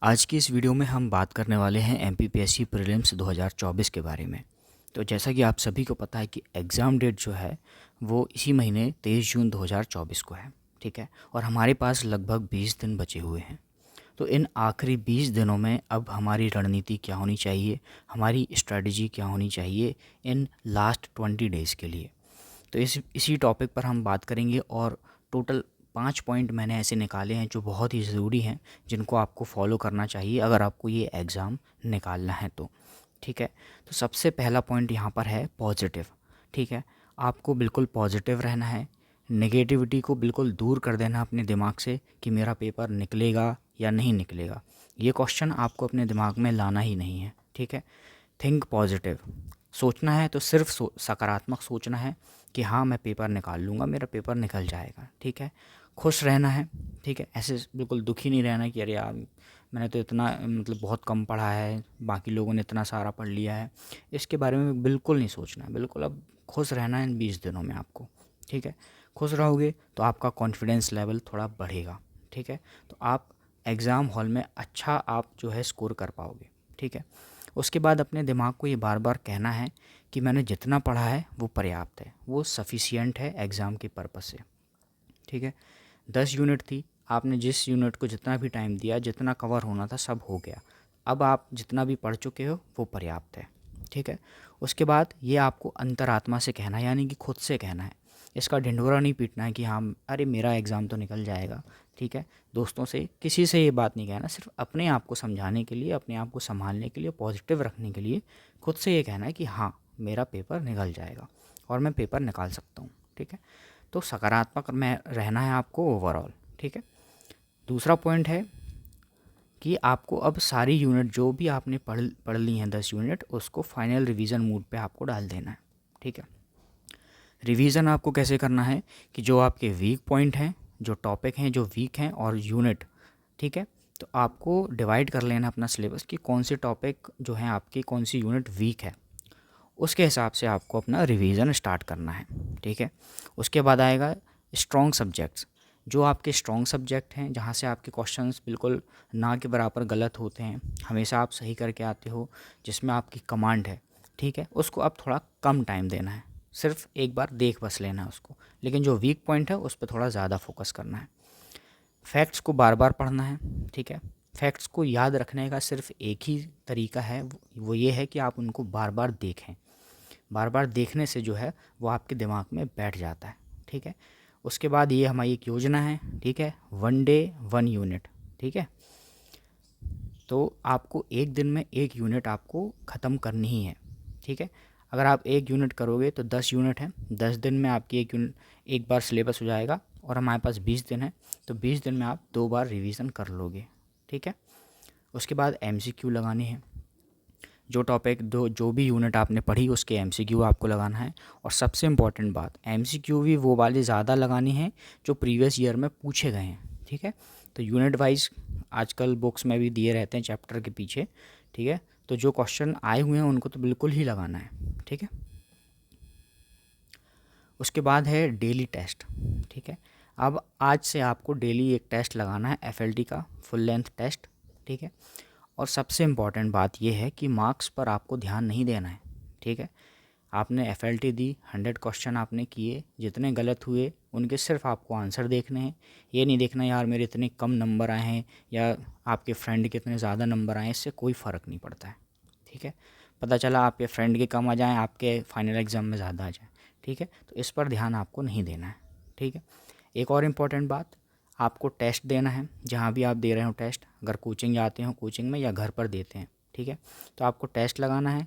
आज की इस वीडियो में हम बात करने वाले हैं एमपीपीएससी प्रीलिम्स 2024 के बारे में। तो जैसा कि आप सभी को पता है कि एग्ज़ाम डेट जो है वो इसी महीने 23 जून 2024 को है, ठीक है। और हमारे पास लगभग 20 दिन बचे हुए हैं। तो इन आखिरी 20 दिनों में अब हमारी रणनीति क्या होनी चाहिए, हमारी स्ट्रेटजी क्या होनी चाहिए इन लास्ट 20 डेज़ के लिए। तो इसी टॉपिक पर हम बात करेंगे और टोटल 5 पॉइंट मैंने ऐसे निकाले हैं जो बहुत ही ज़रूरी हैं, जिनको आपको फॉलो करना चाहिए अगर आपको ये एग्ज़ाम निकालना है तो, ठीक है। तो सबसे पहला पॉइंट यहाँ पर है पॉजिटिव, ठीक है। आपको बिल्कुल पॉजिटिव रहना है, नेगेटिविटी को बिल्कुल दूर कर देना अपने दिमाग से कि मेरा पेपर निकलेगा या नहीं निकलेगा। ये क्वेश्चन आपको अपने दिमाग में लाना ही नहीं है, ठीक है। थिंक पॉजिटिव, सोचना है तो सिर्फ सकारात्मक सोचना है कि हाँ मैं पेपर निकाल लूँगा, मेरा पेपर निकल जाएगा, ठीक है। खुश रहना है, ठीक है। ऐसे बिल्कुल दुखी नहीं रहना कि अरे यार मैंने तो इतना बहुत कम पढ़ा है, बाकी लोगों ने इतना सारा पढ़ लिया है, इसके बारे में बिल्कुल नहीं सोचना है। बिल्कुल अब खुश रहना है इन 20 दिनों में आपको, ठीक है। खुश रहोगे तो आपका कॉन्फिडेंस लेवल थोड़ा बढ़ेगा, ठीक है। तो आप एग्ज़ाम हॉल में अच्छा आप जो है स्कोर कर पाओगे, ठीक है। उसके बाद अपने दिमाग को ये बार बार कहना है कि मैंने जितना पढ़ा है वो पर्याप्त है, वो सफिशियंट है एग्ज़ाम के पर्पस से, ठीक है। 10 यूनिट थी, आपने जिस यूनिट को जितना भी टाइम दिया, जितना कवर होना था सब हो गया। अब आप जितना भी पढ़ चुके हो वो पर्याप्त है, ठीक है। उसके बाद ये आपको अंतरात्मा से कहना है, यानी कि खुद से कहना है। इसका ढिंढोरा नहीं पीटना है कि हाँ अरे मेरा एग्ज़ाम तो निकल जाएगा, ठीक है। दोस्तों से किसी से ये बात नहीं कहना, सिर्फ अपने आप को समझाने के लिए, अपने आप को संभालने के लिए, पॉजिटिव रखने के लिए खुद से ये कहना है कि हाँ मेरा पेपर निकल जाएगा और मैं पेपर निकाल सकता हूँ, ठीक है। तो सकारात्मक में रहना है आपको ओवरऑल, ठीक है। दूसरा पॉइंट है कि आपको अब सारी यूनिट जो भी आपने पढ़ ली हैं 10 यूनिट, उसको फाइनल रिवीजन मोड पे आपको डाल देना है, ठीक है। रिवीजन आपको कैसे करना है कि जो आपके वीक पॉइंट हैं, जो टॉपिक हैं जो वीक हैं और यूनिट, ठीक है। तो आपको डिवाइड कर लेना अपना सिलेबस कि कौन से टॉपिक जो हैं आपकी, कौन सी यूनिट वीक है, उसके हिसाब से आपको अपना रिवीजन स्टार्ट करना है, ठीक है। उसके बाद आएगा स्ट्रॉन्ग सब्जेक्ट्स, जो आपके स्ट्रॉन्ग सब्जेक्ट हैं, जहाँ से आपके क्वेश्चंस बिल्कुल ना के बराबर गलत होते हैं, हमेशा आप सही करके आते हो, जिसमें आपकी कमांड है, ठीक है। उसको अब थोड़ा कम टाइम देना है, सिर्फ एक बार देख बस लेना है उसको, लेकिन जो वीक पॉइंट है उस पर थोड़ा ज़्यादा फोकस करना है। फैक्ट्स को बार बार पढ़ना है, ठीक है। फैक्ट्स को याद रखने का सिर्फ एक ही तरीका है, वो ये है कि आप उनको बार बार देखें। बार बार देखने से जो है वो आपके दिमाग में बैठ जाता है, ठीक है। उसके बाद ये हमारी एक योजना है, ठीक है, 1 डे 1 यूनिट, ठीक है। तो आपको एक दिन में एक यूनिट आपको ख़त्म करनी ही है, ठीक है। अगर आप एक यूनिट करोगे तो 10 यूनिट हैं, 10 दिन में आपकी एक यूनिट एक बार सिलेबस हो जाएगा और हमारे पास 20 दिन है, तो 20 दिन में आप 2 बार रिवीजन कर लोगे, ठीक है। उसके बाद एमसीक्यू लगाने हैं, जो टॉपिक जो भी यूनिट आपने पढ़ी उसके एमसीक्यू आपको लगाना है। और सबसे इम्पॉर्टेंट बात, एमसीक्यू भी वो वाले ज़्यादा लगाने हैं जो प्रीवियस ईयर में पूछे गए हैं, ठीक है। तो यूनिट वाइज आजकल बुक्स में भी दिए रहते हैं चैप्टर के पीछे, ठीक है। तो जो क्वेश्चन आए हुए हैं उनको तो बिल्कुल ही लगाना है, ठीक है। उसके बाद है डेली टेस्ट, ठीक है। अब आज से आपको डेली एक टेस्ट लगाना है, एफएलटी का फुल लेंथ टेस्ट, ठीक है। और सबसे इम्पॉर्टेंट बात यह है कि मार्क्स पर आपको ध्यान नहीं देना है, ठीक है। आपने एफएलटी दी, 100 क्वेश्चन आपने किए, जितने गलत हुए उनके सिर्फ आपको आंसर देखने हैं। ये नहीं देखना यार मेरे इतने कम नंबर आए हैं या आपके फ्रेंड के इतने ज़्यादा नंबर आए हैं, इससे कोई फ़र्क नहीं पड़ता है, ठीक है। पता चला आपके फ्रेंड के कम आ जाएँ, आपके फाइनल एग्ज़ाम में ज़्यादा आ जाए, ठीक है। तो इस पर ध्यान आपको नहीं देना है, ठीक है। एक और इम्पॉर्टेंट बात, आपको टेस्ट देना है, जहाँ भी आप दे रहे हो टेस्ट, अगर कोचिंग जाते हो कोचिंग में या घर पर देते हैं, ठीक है। तो आपको टेस्ट लगाना है,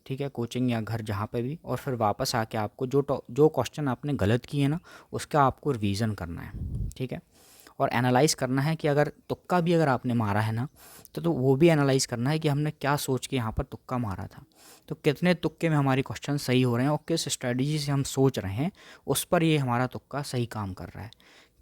ठीक है, कोचिंग या घर जहाँ पे भी, और फिर वापस आके आपको जो क्वेश्चन आपने गलत किए ना उसका आपको रिवीजन करना है, ठीक है। और एनालाइज़ करना है कि अगर तुक्का भी अगर आपने मारा है ना, तो वो भी एनालाइज़ करना है कि हमने क्या सोच के यहाँ पर तुक्का मारा था, तो कितने तुक्के में हमारी क्वेश्चन सही हो रहे हैं और किस स्ट्रेटजी से हम सोच रहे हैं उस पर ये हमारा तुक्का सही काम कर रहा है।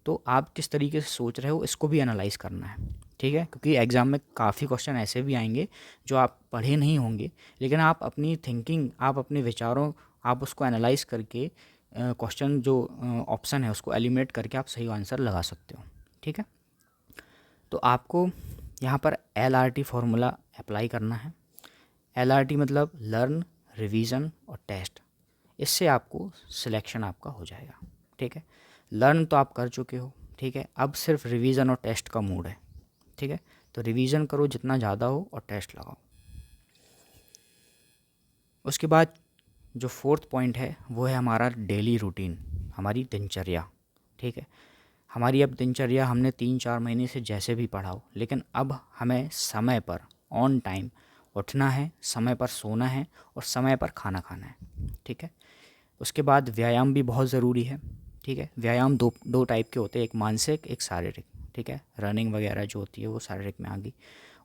तो आप किस तरीके से सोच रहे हो इसको भी एनालाइज़ करना है, ठीक है। क्योंकि एग्ज़ाम में काफ़ी क्वेश्चन ऐसे भी आएंगे जो आप पढ़े नहीं होंगे, लेकिन आप अपनी थिंकिंग, आप अपने विचारों, आप उसको एनालाइज़ करके क्वेश्चन जो ऑप्शन है उसको एलिमिनेट करके आप सही आंसर लगा सकते हो, ठीक है। तो आपको यहाँ पर LRT फार्मूला अप्लाई करना है। LRT मतलब लर्न, रिवीजन और टेस्ट। इससे आपको सिलेक्शन आपका हो जाएगा, ठीक है। लर्न तो आप कर चुके हो, ठीक है। अब सिर्फ रिवीजन और टेस्ट का मूड है, ठीक है। तो रिवीजन करो जितना ज़्यादा हो और टेस्ट लगाओ। उसके बाद जो फोर्थ पॉइंट है वो है हमारा डेली रूटीन, हमारी दिनचर्या, ठीक है। हमारी अब दिनचर्या हमने 3-4 महीने से जैसे भी पढ़ा हो, लेकिन अब हमें समय पर ऑन टाइम उठना है, समय पर सोना है और समय पर खाना खाना है, ठीक है। उसके बाद व्यायाम भी बहुत ज़रूरी है, ठीक है। व्यायाम दो टाइप के होते हैं, एक मानसिक एक शारीरिक, ठीक है। रनिंग वगैरह जो होती है वो शारीरिक में आ गई,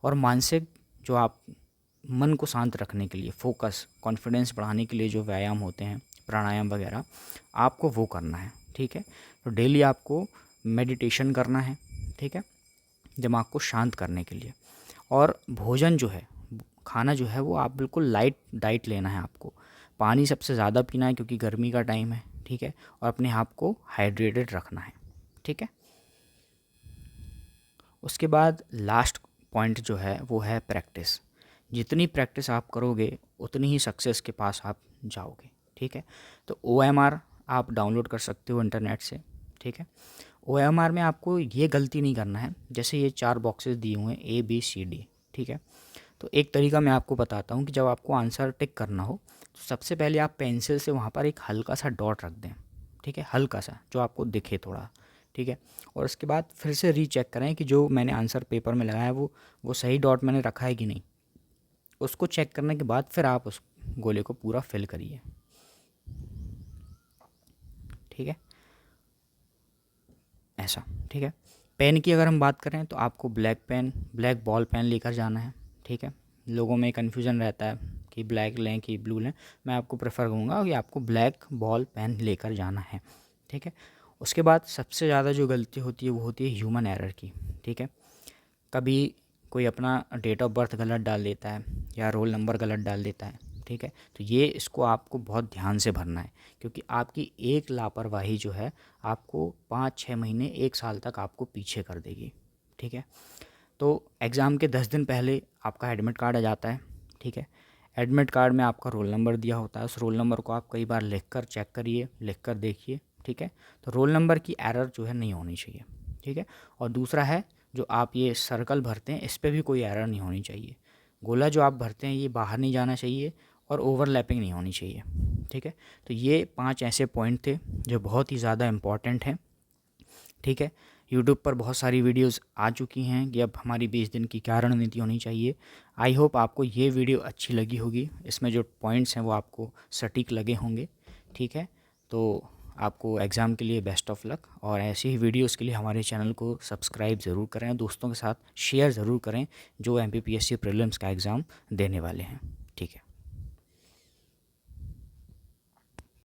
और मानसिक जो आप मन को शांत रखने के लिए, फोकस, कॉन्फिडेंस बढ़ाने के लिए जो व्यायाम होते हैं, प्राणायाम वगैरह, आपको वो करना है, ठीक है। तो डेली आपको मेडिटेशन करना है, ठीक है, दिमाग को शांत करने के लिए। और भोजन जो है, खाना जो है वो आप बिल्कुल लाइट डाइट लेना है आपको। पानी सबसे ज़्यादा पीना है क्योंकि गर्मी का टाइम है, ठीक है। और अपने आप को हाइड्रेटेड रखना है, ठीक है। उसके बाद लास्ट पॉइंट जो है वो है प्रैक्टिस। जितनी प्रैक्टिस आप करोगे उतनी ही सक्सेस के पास आप जाओगे, ठीक है। तो OMR आप डाउनलोड कर सकते हो इंटरनेट से, ठीक है। OMR में आपको ये गलती नहीं करना है, जैसे ये 4 बॉक्सेस दिए हुए हैं ABCD, ठीक है। तो एक तरीका मैं आपको बताता हूँ कि जब आपको आंसर टिक करना हो तो सबसे पहले आप पेंसिल से वहाँ पर एक हल्का सा डॉट रख दें, ठीक है, हल्का सा जो आपको दिखे थोड़ा, ठीक है। और उसके बाद फिर से रीचेक करें कि जो मैंने आंसर पेपर में लगाया है वो सही डॉट मैंने रखा है कि नहीं। उसको चेक करने के बाद फिर आप उस गोले को पूरा फिल करिए, ठीक है, ऐसा, ठीक है। पेन की अगर हम बात करें तो आपको ब्लैक बॉल पेन लेकर जाना है, ठीक है। लोगों में कन्फ्यूज़न रहता है कि ब्लैक लें कि ब्लू लें, मैं आपको प्रेफर करूँगा कि आपको ब्लैक बॉल पेन लेकर जाना है, ठीक है। उसके बाद सबसे ज़्यादा जो गलती होती है वो होती है ह्यूमन एरर की, ठीक है। कभी कोई अपना डेट ऑफ बर्थ गलत डाल देता है या रोल नंबर गलत डाल देता है, ठीक है। तो ये इसको आपको बहुत ध्यान से भरना है, क्योंकि आपकी एक लापरवाही जो है आपको 5-6 महीने 1 साल तक आपको पीछे कर देगी, ठीक है। तो एग्ज़ाम के 10 दिन पहले आपका एडमिट कार्ड आ जाता है, ठीक है। एडमिट कार्ड में आपका रोल नंबर दिया होता है, उस रोल नंबर को आप कई बार लिख कर चेक करिए, लिख कर देखिए, ठीक है। तो रोल नंबर की एरर जो है नहीं होनी चाहिए, ठीक है। और दूसरा है जो आप ये सर्कल भरते हैं इस पे भी कोई एरर नहीं होनी चाहिए। गोला जो आप भरते हैं ये बाहर नहीं जाना चाहिए और ओवरलैपिंग नहीं होनी चाहिए, ठीक है। तो ये 5 ऐसे पॉइंट थे जो बहुत ही ज़्यादा इम्पॉर्टेंट हैं, ठीक है। यूट्यूब पर बहुत सारी वीडियोस आ चुकी हैं कि अब हमारी 20 दिन की क्या रणनीति होनी चाहिए। आई होप आपको ये वीडियो अच्छी लगी होगी, इसमें जो पॉइंट्स हैं वो आपको सटीक लगे होंगे, ठीक है। तो आपको एग्ज़ाम के लिए बेस्ट ऑफ लक, और ऐसी ही वीडियोस के लिए हमारे चैनल को सब्सक्राइब ज़रूर करें, दोस्तों के साथ शेयर ज़रूर करें जो MPPSC प्रीलिम्स का एग्ज़ाम देने वाले हैं, ठीक है।